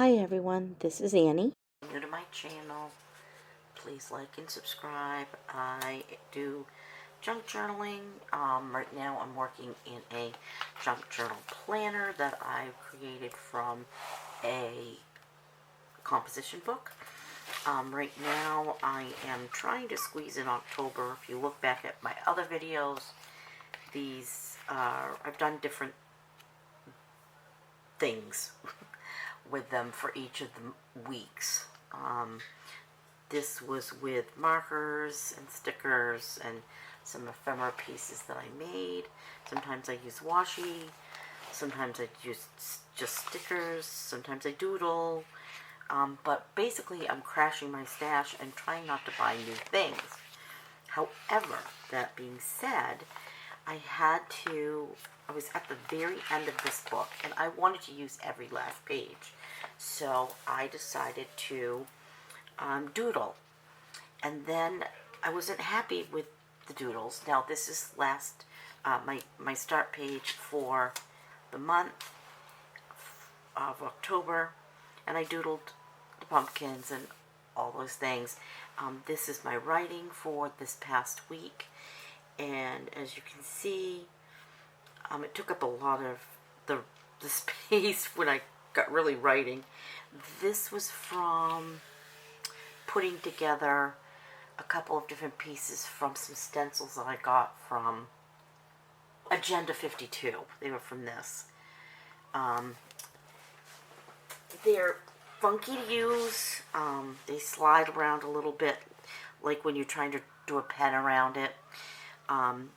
Hi everyone, this is Annie. New to my channel, please like and subscribe. I do junk journaling. Right now I'm working in a junk journal planner that I've created from a composition book. Right now I am trying to squeeze in October. If you look back at my other videos, these I've done different things with them for each of the weeks. This was with markers and stickers and some ephemera pieces that I made. Sometimes I use washi, sometimes I use just stickers, sometimes I doodle. But basically I'm crashing my stash and trying not to buy new things. However, that being said, I was at the very end of this book and I wanted to use every last page. So I decided to doodle. And then I wasn't happy with the doodles. Now this is my start page for the month of October, and I doodled the pumpkins and all those things. This is my writing for this past week, and as you can see, it took up a lot of the space when I got really writing. This was from putting together a couple of different pieces from some stencils that I got from Agenda 52. They were from this. They're funky to use. They slide around a little bit, like when you're trying to do a pen around it.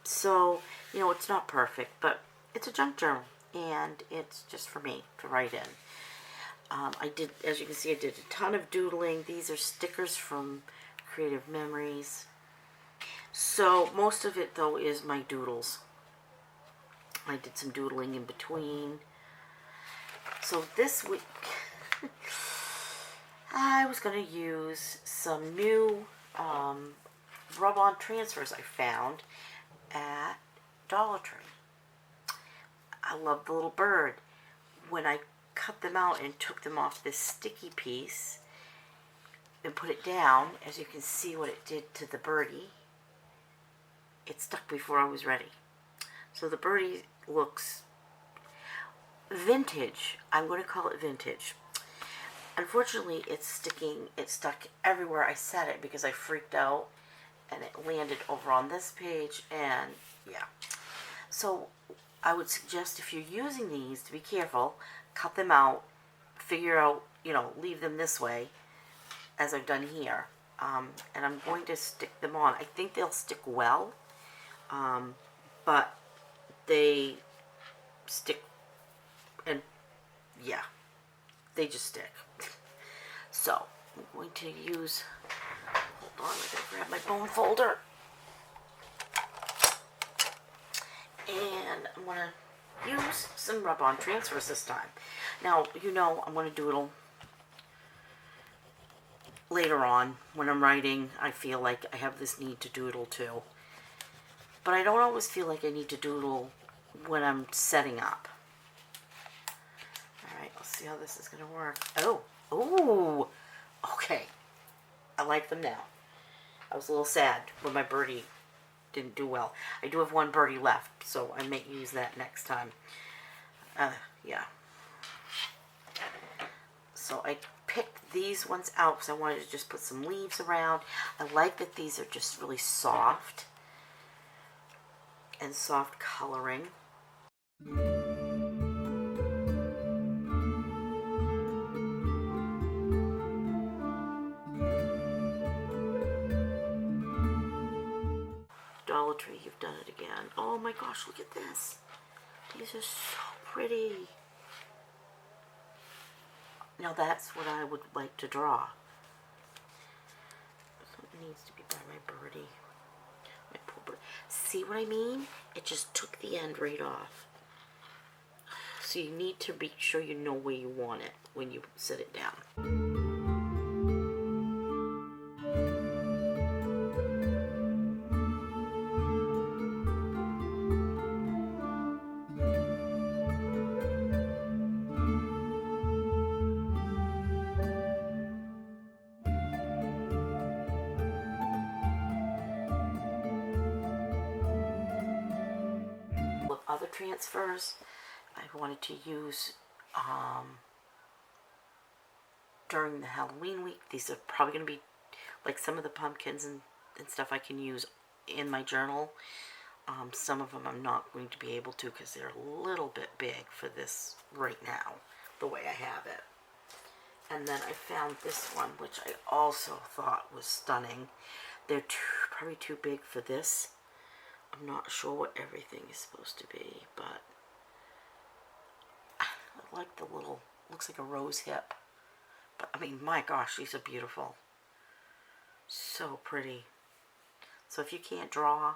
So, it's not perfect, but it's a junk journal, and it's just for me to write in. As you can see, I did a ton of doodling. These are stickers from Creative Memories. So most of it, though, is my doodles. I did some doodling in between. So this week, I was going to use some new rub-on transfers I found at Dollar Tree. I love the little bird. When I cut them out and took them off this sticky piece and put it down, as you can see what it did to the birdie, it stuck before I was ready. So the birdie looks vintage. I'm going to call it vintage. Unfortunately, it stuck everywhere I set it because I freaked out and it landed over on this page, and yeah. So I would suggest, if you're using these, to be careful, cut them out, figure out, leave them this way, as I've done here. And I'm going to stick them on. I think they'll stick well, but they stick, and yeah, they just stick. So I'm going to use, hold on, I gotta grab my bone folder. And I'm going to use some rub-on transfers this time. Now, I'm going to doodle later on when I'm writing. I feel like I have this need to doodle too. But I don't always feel like I need to doodle when I'm setting up. Alright, let's see how this is going to work. Oh, okay. I like them now. I was a little sad when my birdie didn't do well. I do have one birdie left, so I may use that next time. Yeah. So I picked these ones out because I wanted to just put some leaves around. I like that these are just really soft and soft coloring. Dollar Tree, you've done it again. Oh my gosh, look at this. These are so pretty. Now that's what I would like to draw. Something needs to be by my birdie. My poor bird. See what I mean? It just took the end right off. So you need to be sure you know where you want it when you set it down. other transfers I wanted to use during the Halloween week. These are probably going to be like some of the pumpkins and stuff I can use in my journal. Some of them I'm not going to be able to because they're a little bit big for this right now, the way I have it. And then I found this one, which I also thought was stunning. They're probably too big for this. I'm not sure what everything is supposed to be, but I like the little, looks like a rose hip. But I mean, my gosh, these are beautiful. So pretty. So if you can't draw,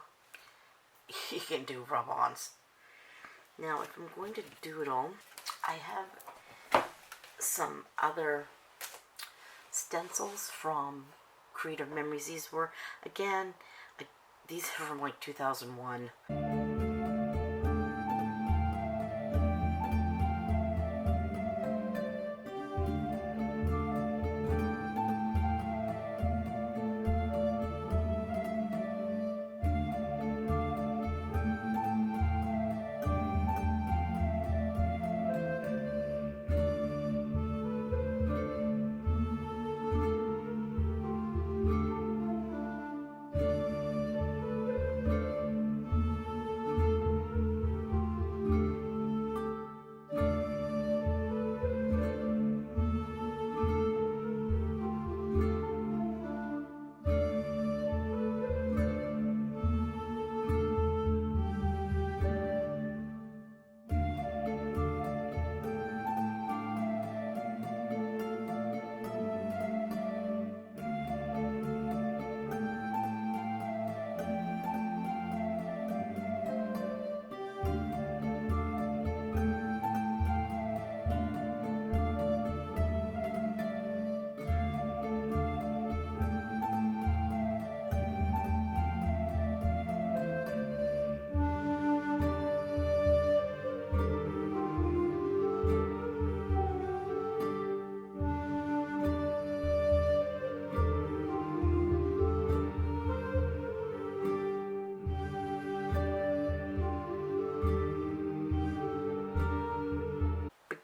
you can do rub-ons. Now, if I'm going to doodle, I have some other stencils from Creative Memories. These were, again, these are from like 2001.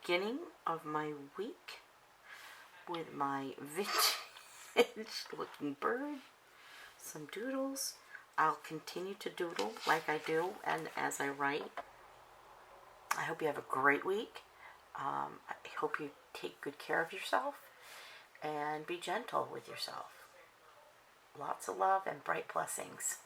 Beginning of my week with my vintage looking bird, some doodles. I'll continue to doodle like I do and as I write. I hope you have a great week. I hope you take good care of yourself and be gentle with yourself. Lots of love and bright blessings.